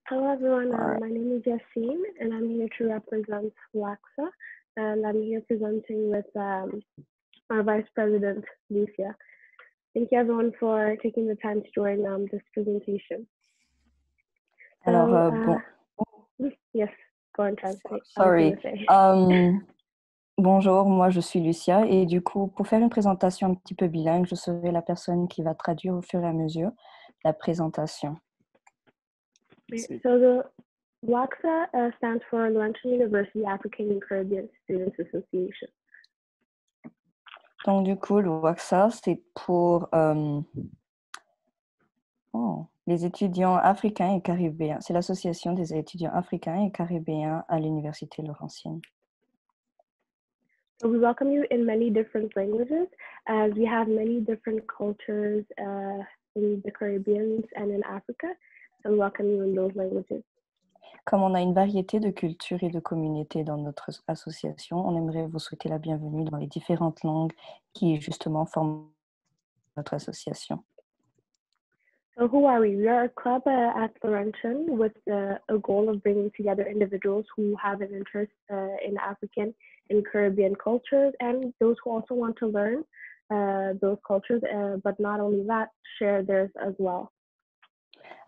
Hello everyone, All right. my name is Yassine and I'm here to represent WAXA, and I'm here presenting with our Vice President, Lucia. Thank you everyone for taking the time to join this presentation. Alors, So, bon, yes, go and translate. I was sorry. going to say. Bonjour, moi je suis Lucia et du coup, pour faire une présentation un petit peu bilingue, je serai la personne qui va traduire au fur et à mesure la présentation. So the WAXA stands for Laurentian University African and Caribbean Students Association. Donc du coup, le WAXA, c'est pour les étudiants africains et caribéens. C'est l'association des étudiants africains et caribéens à l'Université Laurentienne. So we welcome you in many different languages, as we have many different cultures in the Caribbean and in Africa. So we welcome you in those languages. Comme on a une variété de cultures et de communautés dans notre association, on aimerait vous souhaiter la bienvenue dans les différentes langues qui justement forment notre association. So who are we? We are a club at Laurentian with a goal of bringing together individuals who have an interest in African and Caribbean cultures, and those who also want to learn those cultures, but not only that, share theirs as well.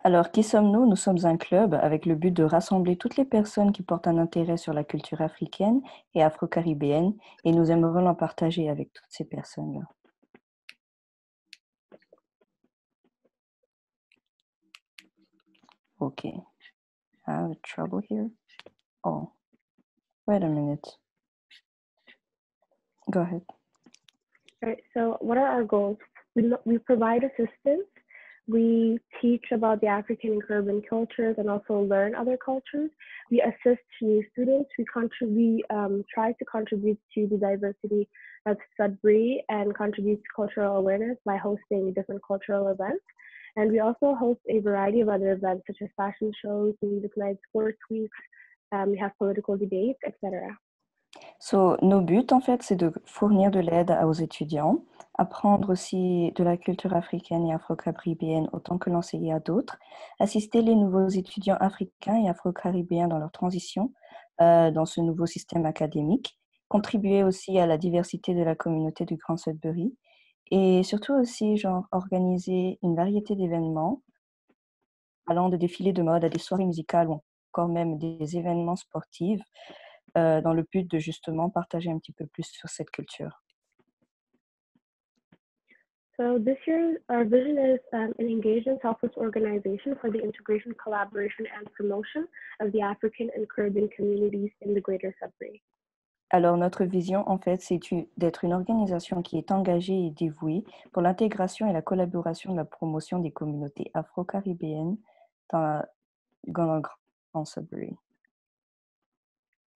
Alors, qui sommes-nous? Nous sommes un club avec le but de rassembler toutes les personnes qui portent un intérêt sur la culture africaine et afro-caribéenne, et nous aimerions l'en partager avec toutes ces personnes-là. Okay. I have trouble here. Oh, wait a minute. Go ahead. All right, so what are our goals? We provide assistance. We teach about the African and Caribbean cultures and also learn other cultures. We assist new students. We try to contribute to the diversity of Sudbury and contribute to cultural awareness by hosting different cultural events. And we also host a variety of other events such as fashion shows, music nights, sports weeks. We have political debates, etc. So, nos buts, en fait, c'est de fournir de l'aide aux étudiants, apprendre aussi de la culture africaine et afro-caribéenne autant que l'enseigner à d'autres, assister les nouveaux étudiants africains et afro-caribéens dans leur transition dans ce nouveau système académique, contribuer aussi à la diversité de la communauté du Grand Sudbury et surtout aussi organiser une variété d'événements allant de défilés de mode à des soirées musicales ou encore même des événements sportifs dans le but de justement partager un petit peu plus sur cette culture. So this year, our vision is an engaged and selfless organization for the integration, collaboration, and promotion of the African and Caribbean communities in the Greater Sudbury. Alors, notre vision, en fait, c'est d'être une organisation qui est engagée et dévouée pour l'intégration et la collaboration de la promotion des communautés afro-caribéennes dans le Grand Sudbury.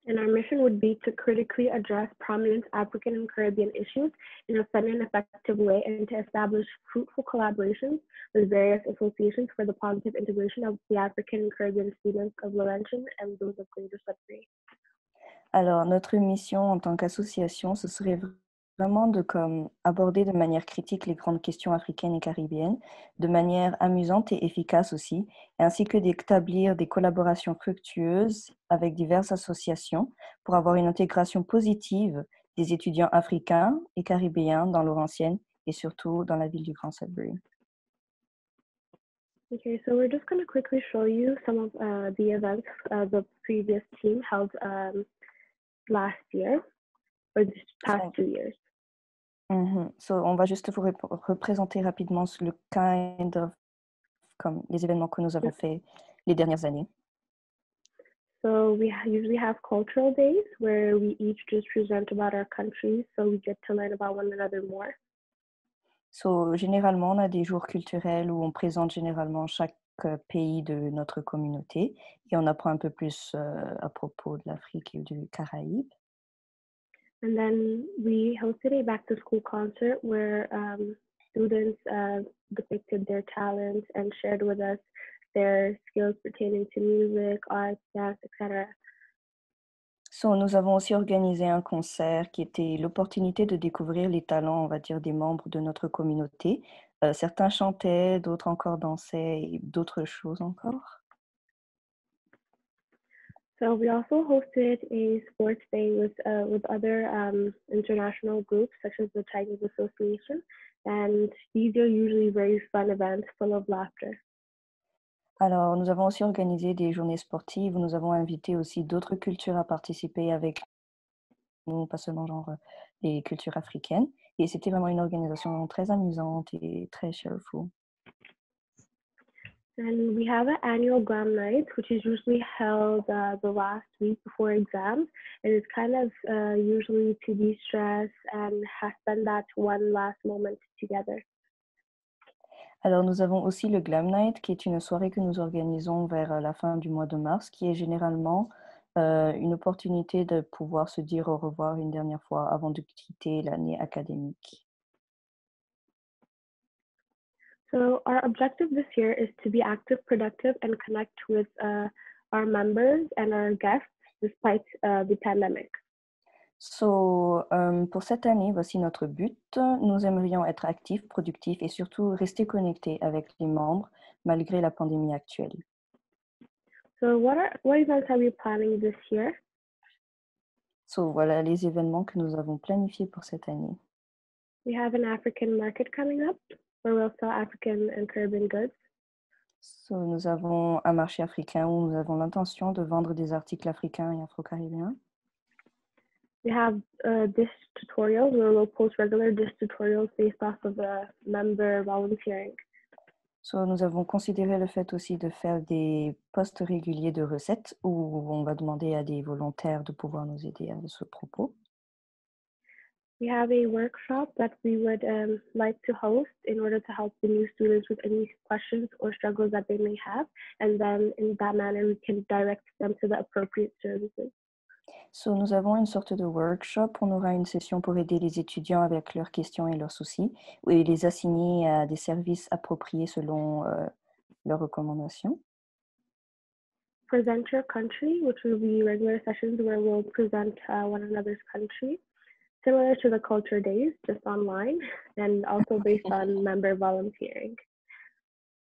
And our mission would be to critically address prominent African and Caribbean issues in a fun and effective way and to establish fruitful collaborations with various associations for the positive integration of the African and Caribbean students of Laurentian and those of Greater Sudbury. Alors, notre mission en tant qu'association, ce serait vraiment de aborder de manière critique les grandes questions africaines et caribéennes, de manière amusante et efficace aussi, ainsi que d'établir des collaborations fructueuses avec diverses associations pour avoir une intégration positive des étudiants africains et caribéens dans Laurentienne et surtout dans la ville du Grand Sudbury. Okay, so we're just going to quickly show you some of the events the previous team held last year or this past 2 years. So, on va juste vous représenter rapidement le comme les événements que nous avons faits les dernières années. So we usually have cultural days where we each just present about our countries, so we get to learn about one another more. So, généralement, on a des jours culturels où on présente généralement chaque pays de notre communauté et on apprend un peu plus à propos de l'Afrique et du Caraïbe. And then we hosted a back-to-school concert where students depicted their talents and shared with us their skills pertaining to music, art, dance, etc. So, nous avons aussi organisé un concert qui était l'opportunité de découvrir les talents, on va dire, des membres de notre communauté. Certains chantaient, d'autres encore dansaient et d'autres choses encore. So we also hosted a sports day with other international groups such as the Chinese Association, and these are usually very fun events full of laughter. Alors, nous avons aussi organisé des journées sportives où nous avons invité aussi d'autres cultures à participer avec nous, pas seulement genre les cultures africaines. Et c'était vraiment une organisation très amusante et très cheerful. And we have an annual GLAM night, which is usually held the last week before exams, and it's kind of usually to de-stress and spend that one last moment together. Alors, nous avons aussi le Glam Night, qui est une soirée que nous organisons vers la fin du mois de mars, qui est généralement une opportunité de pouvoir se dire au revoir une dernière fois avant de quitter l'année académique. So our objective this year is to be active, productive, and connect with our members and our guests despite the pandemic. So, pour cette année, voici notre but. Nous aimerions être actifs, productifs et surtout rester connectés avec les membres malgré la pandémie actuelle. So what events are we planning this year? So, voilà les événements que nous avons planifiés pour cette année. We have an African market coming up where we'll sell African and Caribbean goods. So, nous avons un marché africain où nous avons l'intention de vendre des articles africains et afro-caribéens. We have dish tutorials where we'll post regular dish tutorials based off of a member volunteering. So, nous avons considéré le fait aussi de faire des posts réguliers de recettes où on va demander à des volontaires de pouvoir nous aider à ce propos. We have a workshop that we would like to host in order to help the new students with any questions or struggles that they may have. And then in that manner, we can direct them to the appropriate services. So, nous avons une sorte de workshop. On aura une session pour aider les étudiants avec leurs questions et leurs soucis et les assigner à des services appropriés selon leurs recommandations. Present your country, which will be regular sessions where we'll present one another's country, similar to the culture days, just online, and also based on member volunteering.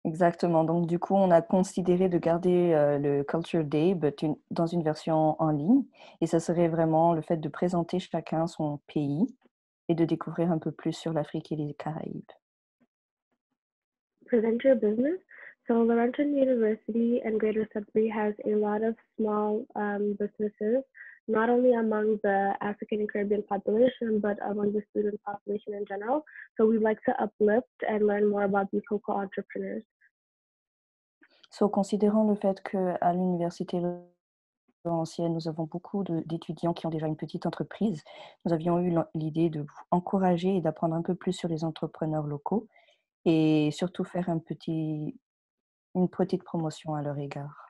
Exactement. Donc, du coup, on a considéré de garder le Culture Day dans une version en ligne. Et ça serait vraiment le fait de présenter chacun son pays et de découvrir un peu plus sur l'Afrique et les Caraïbes. Present your business. So Laurentian University and Greater Sudbury has a lot of small businesses, not only among the African and Caribbean population, but among the student population in general. So we'd like to uplift and learn more about these local entrepreneurs. So, considérant le fait qu'à l'Université Laurentienne, nous avons beaucoup d'étudiants qui ont déjà une petite entreprise, nous avions eu l'idée de vous encourager et d'apprendre un peu plus sur les entrepreneurs locaux et surtout faire une petite promotion à leur égard.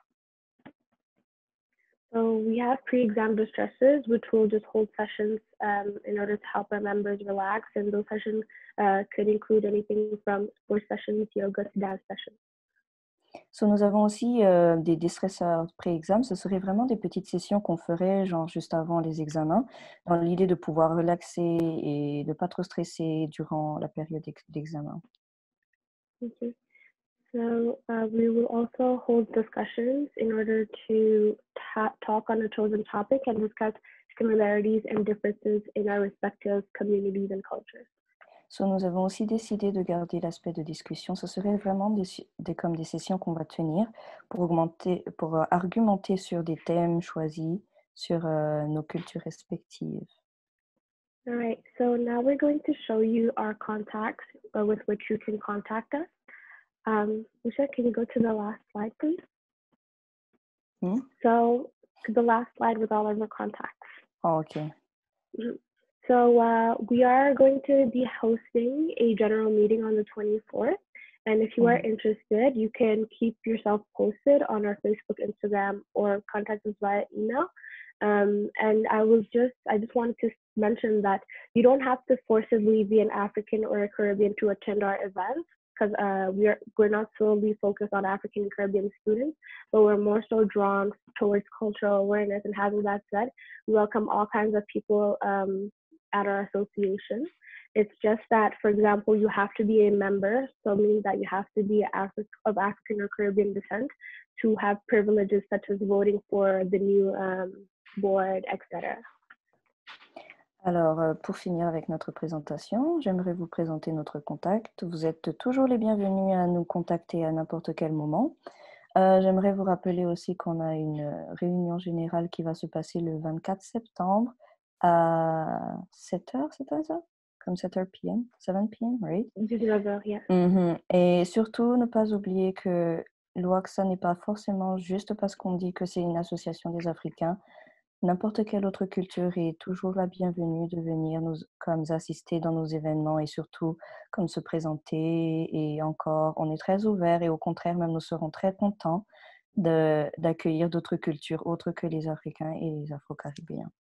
So we have pre-exam distresses, which will just hold sessions in order to help our members relax. And those sessions could include anything from sports sessions, yoga to dance sessions. So, nous avons aussi des déstresseurs pré-examen. Ce serait vraiment des petites sessions qu'on ferait genre juste avant les examens, dans l'idée de pouvoir relaxer et de ne pas trop stresser durant la période d'examen. Okay. So we will also hold discussions in order to talk on a chosen topic and discuss similarities and differences in our respective communities and cultures. So, nous avons aussi décidé de garder l'aspect de discussion. Ce serait vraiment comme des sessions qu'on va tenir pour argumenter sur des thèmes choisis sur nos cultures respectives. All right, so now we're going to show you our contacts with which you can contact us. Lucia, can you go to the last slide, please? So the last slide with all of our contacts. Oh, okay. So we are going to be hosting a general meeting on the 24th. And if you are interested, you can keep yourself posted on our Facebook, Instagram, or contact us via email. And I just wanted to mention that you don't have to forcibly be an African or a Caribbean to attend our events, because we're not solely focused on African and Caribbean students, but we're more so drawn towards cultural awareness. And having that said, we welcome all kinds of people at our association. It's just that, for example, you have to be a member, so it means that you have to be of African or Caribbean descent to have privileges such as voting for the new board, etc. Alors, pour finir avec notre présentation, j'aimerais vous présenter notre contact. Vous êtes toujours les bienvenus à nous contacter à n'importe quel moment. J'aimerais vous rappeler aussi qu'on a une réunion générale qui va se passer le 24 septembre à 7 heures, c'est pas ça? Comme 7 heures p.m., 7 p.m., right? 19h, yeah. Et surtout, ne pas oublier que l'OAXA n'est pas forcément juste parce qu'on dit que c'est une association des Africains. N'importe quelle autre culture est toujours la bienvenue de venir nous, comme assister dans nos événements et surtout comme se présenter. Et encore, on est très ouvert et au contraire, même nous serons très contents d'accueillir d'autres cultures autres que les Africains et les Afro-Caribéens.